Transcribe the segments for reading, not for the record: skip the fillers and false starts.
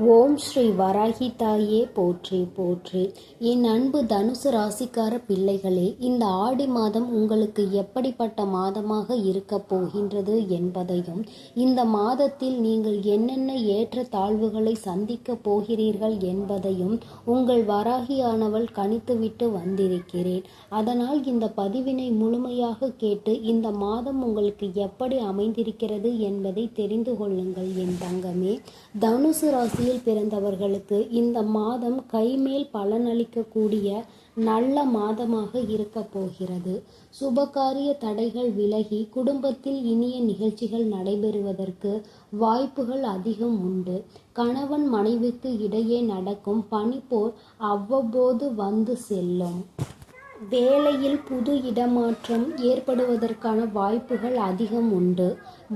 ஓம் ஸ்ரீ வராகி தாயே போற்றி போற்றி. என் அன்பு தனுசு ராசிக்கார பிள்ளைகளே, இந்த ஆடி மாதம் உங்களுக்கு எப்படிப்பட்ட மாதமாக இருக்கப் போகின்றது என்பதையும், இந்த மாதத்தில் நீங்கள் என்னென்ன ஏற்ற தாழ்வுகளை சந்திக்கப் போகிறீர்கள் என்பதையும் உங்கள் வராகியானவள் கணித்துவிட்டு வந்திருக்கிறேன். அதனால் இந்த பதிவினை முழுமையாக கேட்டு இந்த மாதம் உங்களுக்கு எப்படி அமைந்திருக்கிறது என்பதை தெரிந்து கொள்ளுங்கள் என் தங்கமே. தனுசு ராசி பிறந்தவர்களுக்கு இந்த மாதம் கைமேல் பலனளிக்கக்கூடிய நல்ல மாதமாக இருக்க போகிறது. சுபகாரிய தடைகள் விலகி குடும்பத்தில் இனிய நிகழ்ச்சிகள் நடைபெறுவதற்கு வாய்ப்புகள் அதிகம் உண்டு. கணவன் மனைவிக்கு இடையே நடக்கும் பனிப்போர் அவ்வப்போது வந்து செல்லும். வேலையில் புது இடமாற்றம் ஏற்படுவதற்கான வாய்ப்புகள் அதிகம் உண்டு.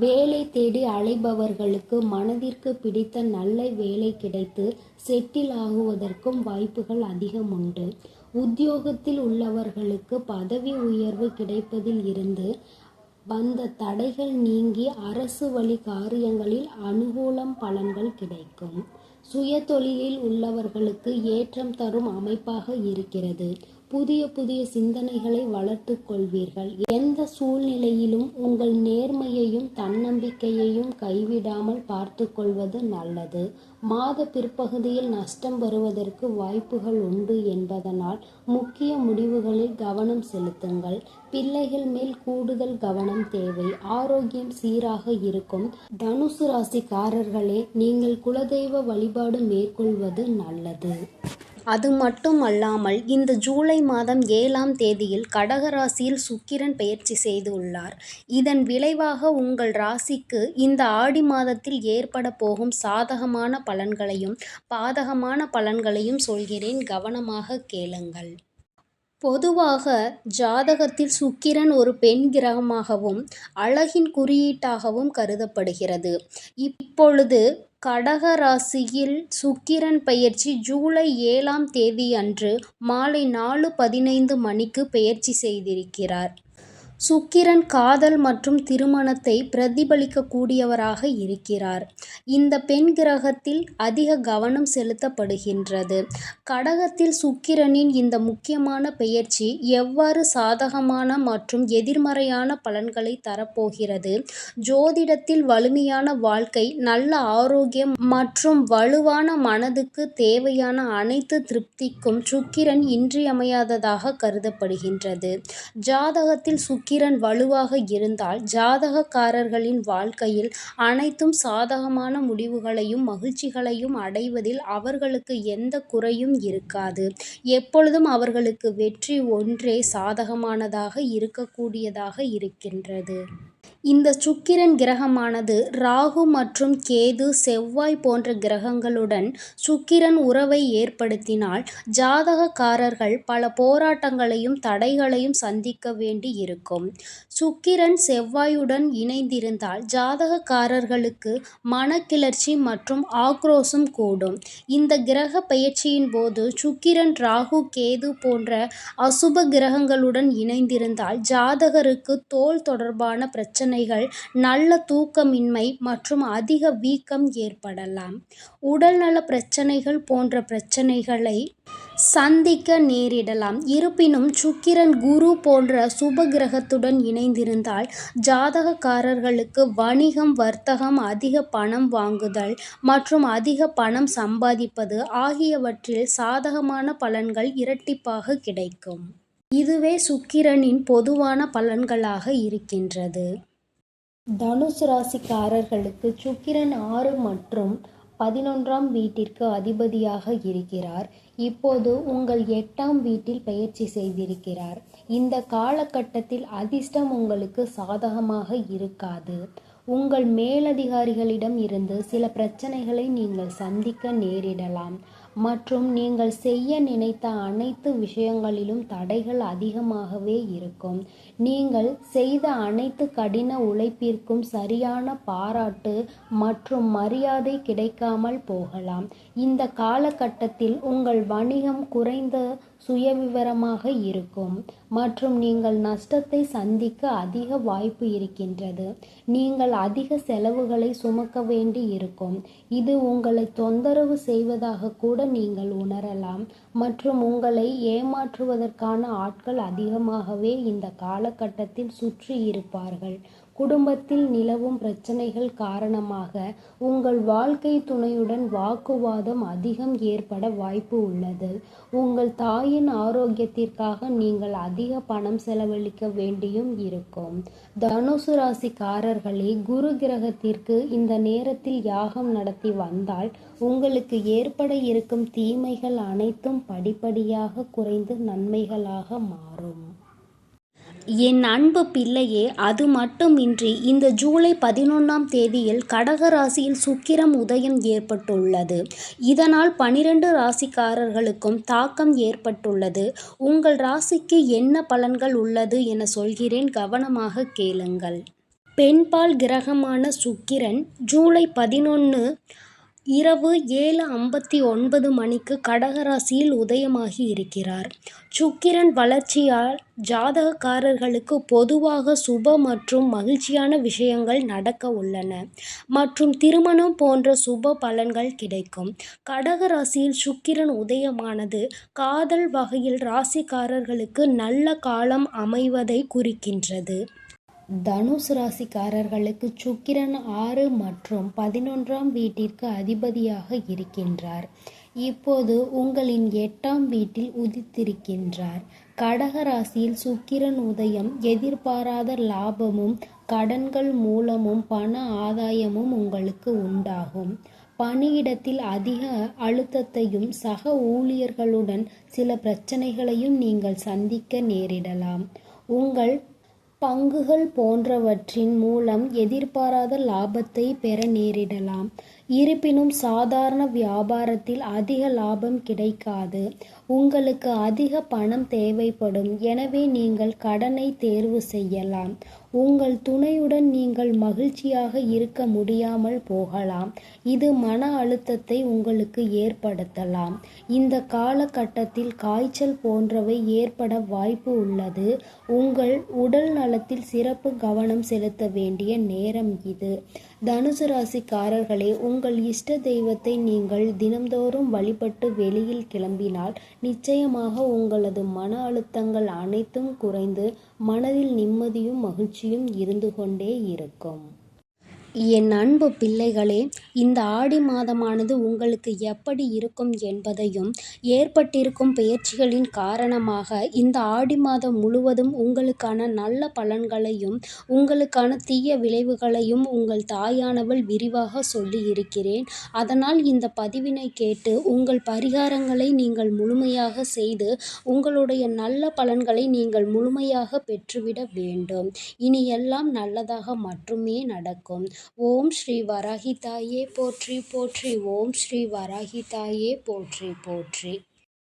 வேலை தேடி அலைபவர்களுக்கு மனதிற்கு பிடித்த நல்ல வேலை கிடைத்து செட்டில் ஆகுவதற்கும் வாய்ப்புகள் அதிகம் உண்டு. உத்தியோகத்தில் உள்ளவர்களுக்கு பதவி உயர்வு கிடைப்பதில் இருந்து வந்த தடைகள் நீங்கி அரசு வழி காரியங்களில் அனுகூலம் பலன்கள் கிடைக்கும். சுய தொழிலில் உள்ளவர்களுக்கு ஏற்றம் தரும் அமைப்பாக இருக்கிறது. புதிய புதிய சிந்தனைகளை வளர்த்து கொள்வீர்கள். எந்த சூழ்நிலையிலும் உங்கள் நேர்மையையும் தன்னம்பிக்கையையும் கைவிடாமல் பார்த்து கொள்வது நல்லது. மாத பிற்பகுதியில் நஷ்டம் வருவதற்கு வாய்ப்புகள் உண்டு என்பதனால் முக்கிய முடிவுகளில் கவனம் செலுத்துங்கள். பிள்ளைகள் மேல் கூடுதல் கவனம் தேவை. ஆரோக்கியம் சீராக இருக்கும். தனுசு ராசிக்காரர்களே, நீங்கள் குலதெய்வ வழிபாடு மேற்கொள்வது நல்லது. அது மட்டுமல்லாமல் இந்த ஜூலை மாதம் 7ஆம் தேதியில் கடகராசியில் சுக்கிரன் பெயர்ச்சி செய்துள்ளார். இதன் விளைவாக உங்கள் ராசிக்கு இந்த ஆடி மாதத்தில் ஏற்பட போகும் சாதகமான பலன்களையும் பாதகமான பலன்களையும் சொல்கிறேன், கவனமாக கேளுங்கள். பொதுவாக ஜாதகத்தில் சுக்கிரன் ஒரு பெண் கிரகமாகவும் அழகின் குறியீட்டாகவும் கருதப்படுகிறது. இப்பொழுது கடக ராசியில் சுக்கிரன் பெயர்ச்சி ஜூலை 7ஆம் தேதி அன்று மாலை 4:15 மணிக்கு பெயர்ச்சி செய்திருக்கிறார். சுக்கிரன் காதல் மற்றும் திருமணத்தை பிரதிபலிக்கக்கூடியவராக இருக்கிறார். இந்த பெண் கிரகத்தில் அதிக கவனம் செலுத்தப்படுகின்றது. கடகத்தில் சுக்கிரனின் இந்த முக்கியமான பெயர்ச்சி எவ்வாறு சாதகமான மற்றும் எதிர்மறையான பலன்களை தரப்போகிறது? ஜோதிடத்தில் வலிமையான வாழ்க்கை, நல்ல ஆரோக்கியம் மற்றும் வலுவான மனதுக்கு தேவையான அனைத்து திருப்திக்கும் சுக்கிரன் இன்றியமையாததாக கருதப்படுகின்றது. ஜாதகத்தில் சுக்கிரன் வலுவாக இருந்தால் ஜாதகக்காரர்களின் வாழ்க்கையில் அனைத்தும் சாதகமான முடிவுகளையும் மகிழ்ச்சிகளையும் அடைவதில் அவர்களுக்கு எந்த குறையும் இருக்காது. எப்பொழுதும் அவர்களுக்கு வெற்றி ஒன்றே சாதகமானதாக இருக்கக்கூடியதாக இருக்கின்றது. இந்த சுக்கிரன் கிரகமானது ராகு மற்றும் கேது, செவ்வாய் போன்ற கிரகங்களுடன் சுக்கிரன் உறவை ஏற்படுத்தினால் ஜாதகக்காரர்கள் பல போராட்டங்களையும் தடைகளையும் சந்திக்க வேண்டி இருக்கும். சுக்கிரன் செவ்வாயுடன் இணைந்திருந்தால் ஜாதகக்காரர்களுக்கு மனக்கிளர்ச்சி மற்றும் ஆக்ரோஷம் கூடும். இந்த கிரக பெயர்ச்சியின் போது சுக்கிரன் ராகு கேது போன்ற அசுப கிரகங்களுடன் இணைந்திருந்தால் ஜாதகருக்கு தோல் தொடர்பான பிரச்சனைகள், நல்ல தூக்கமின்மை மற்றும் அதிக வீக்கம் ஏற்படலாம். உடல்நல பிரச்சனைகள் போன்ற பிரச்சனைகளை சந்திக்க நேரிடலாம். இருப்பினும் சுக்கிரன் குரு போன்ற சுப கிரகத்துடன் இணைந்திருந்தால் ஜாதகக்காரர்களுக்கு வணிகம், வர்த்தகம், அதிக பணம் வாங்குதல் மற்றும் அதிக பணம் சம்பாதிப்பது ஆகியவற்றில் சாதகமான பலன்கள் இரட்டிப்பாக கிடைக்கும். இதுவே சுக்கிரனின் பொதுவான பலன்களாக இருக்கின்றது. தனுசு ராசிக்காரர்களுக்கு சுக்கிரன் 6 மற்றும் 11ஆம் வீட்டிற்கு அதிபதியாக இருக்கிறார். இப்போது உங்கள் 8ஆம் வீட்டில் பெயர்ச்சி செய்திருக்கிறார். இந்த காலகட்டத்தில் அதிர்ஷ்டம் உங்களுக்கு சாதகமாக இருக்காது. உங்கள் மேலதிகாரிகளிடம் இருந்து சில பிரச்சனைகளை நீங்கள் சந்திக்க நேரிடலாம். மற்றும் நீங்கள் செய்ய நினைத்த அனைத்து விஷயங்களிலும் தடைகள் அதிகமாகவே இருக்கும். நீங்கள் செய்த அனைத்து கடின உழைப்பிற்கும் சரியான பாராட்டு மற்றும் மரியாதை கிடைக்காமல் போகலாம். இந்த காலகட்டத்தில் உங்கள் வணிகம் குறைந்த சுயவிவரமாக இருக்கும் மற்றும் நீங்கள் நஷ்டத்தை சந்திக்க அதிக வாய்ப்பு இருக்கின்றது. நீங்கள் அதிக செலவுகளை சுமக்க வேண்டி இருக்கும். இது உங்களை தொந்தரவு செய்வதாக கூட நீங்கள் உணரலாம் மற்றும் உங்களை ஏமாற்றுவதற்கான ஆட்கள் அதிகமாகவே இந்த காலகட்டத்தில் சுற்றி இருப்பார்கள். குடும்பத்தில் நிலவும் பிரச்சனைகள் காரணமாக உங்கள் வாழ்க்கை துணையுடன் வாக்குவாதம் அதிகம் ஏற்பட வாய்ப்பு உள்ளது. உங்கள் தாயின் ஆரோக்கியத்திற்காக நீங்கள் அதிக பணம் செலவழிக்க வேண்டியும் இருக்கும். தனுசு ராசிக்காரர்களே, குரு கிரகத்திற்கு இந்த நேரத்தில் யாகம் நடத்தி வந்தால் உங்களுக்கு ஏற்பட இருக்கும் தீமைகள் அனைத்தும் படிப்படியாக குறைந்து நன்மைகளாக மாறும். என் அன்பு பிள்ளையே, அது மட்டுமின்றி இந்த ஜூலை 11ஆம் தேதியில் கடக ராசியில் சுக்கிரம் உதயம் ஏற்பட்டுள்ளது. இதனால் 12 ராசிக்காரர்களுக்கும் தாக்கம் ஏற்பட்டுள்ளது. உங்கள் ராசிக்கு என்ன பலன்கள் உள்ளது என சொல்கிறேன், கவனமாக கேளுங்கள். பெண்பால் கிரகமான சுக்கிரன் ஜூலை 11 இரவு 7:59 மணிக்கு கடகராசியில் உதயமாகி இருக்கிறார். சுக்கிரன் வளர்ச்சியால் ஜாதகக்காரர்களுக்கு பொதுவாக சுப மற்றும் மகிழ்ச்சியான விஷயங்கள் நடக்க உள்ளன மற்றும் திருமணம் போன்ற சுப பலன்கள் கிடைக்கும். கடகராசியில் சுக்கிரன் உதயமானது காதல் வகையில் ராசிக்காரர்களுக்கு நல்ல காலம் அமைவதை குறிக்கின்றது. தனுசு ராசிக்காரர்களுக்கு சுக்கிரன் 6 மற்றும் 11ஆம் வீட்டிற்கு அதிபதியாக இருக்கின்றார். இப்போது உங்களின் 8ஆம் வீட்டில் உதித்திருக்கின்றார். கடக ராசியில் சுக்கிரன் உதயம் எதிர்பாராத லாபமும் கடன்கள் மூலமும் பண ஆதாயமும் உங்களுக்கு உண்டாகும். பணியிடத்தில் அதிக அழுத்தத்தையும் சக ஊழியர்களுடன் சில பிரச்சனைகளையும் நீங்கள் சந்திக்க நேரிடலாம். உங்கள் பங்குகள் போன்றவற்றின் மூலம் எதிர்பாராத லாபத்தை பெற நேரிடலாம். இருப்பினும் சாதாரண வியாபாரத்தில் அதிக லாபம் கிடைக்காது. உங்களுக்கு அதிக பணம் தேவைப்படும். எனவே நீங்கள் கடனை தேர்வு செய்யலாம். உங்கள் துணையுடன் நீங்கள் மகிழ்ச்சியாக இருக்க முடியாமல் போகலாம். இது மன அழுத்தத்தை உங்களுக்கு ஏற்படுத்தலாம். இந்த காலகட்டத்தில் காய்ச்சல் போன்றவை ஏற்பட வாய்ப்பு உள்ளது. உங்கள் உடல் நலத்தில் சிறப்பு கவனம் செலுத்த வேண்டிய நேரம் இது. தனுசு ராசிக்காரர்களே, உங்கள் இஷ்ட தெய்வத்தை நீங்கள் தினம்தோறும் வழிபட்டு வெளியில் கிளம்பினால் நிச்சயமாக உங்களது மன அழுத்தங்கள் அனைத்தும் குறைந்து மனதில் நிம்மதியும் மகிழ்ச்சியும் இருந்து கொண்டே இருக்கும். என் அன்பு பிள்ளைகளே, இந்த ஆடி மாதமானது உங்களுக்கு எப்படி இருக்கும் என்பதையும் ஏற்பட்டிருக்கும் பெயர்ச்சிகளின் காரணமாக இந்த ஆடி மாதம் முழுவதும் உங்களுக்கான நல்ல பலன்களையும் உங்களுக்கான தீய விளைவுகளையும் உங்கள் தாயானவள் விரிவாக சொல்லி இருக்கிறேன். அதனால் இந்த பதிவினை கேட்டு உங்கள் பரிகாரங்களை நீங்கள் முழுமையாக செய்து உங்களுடைய நல்ல பலன்களை நீங்கள் முழுமையாக பெற்றுவிட வேண்டும். இனி எல்லாம் நல்லதாக மட்டுமே நடக்கும். ஓம் ஸ்ரீ வராகி தாயே போற்றி போற்றி. ஓம் ஸ்ரீ வராகி தாயே போற்றி போற்றி.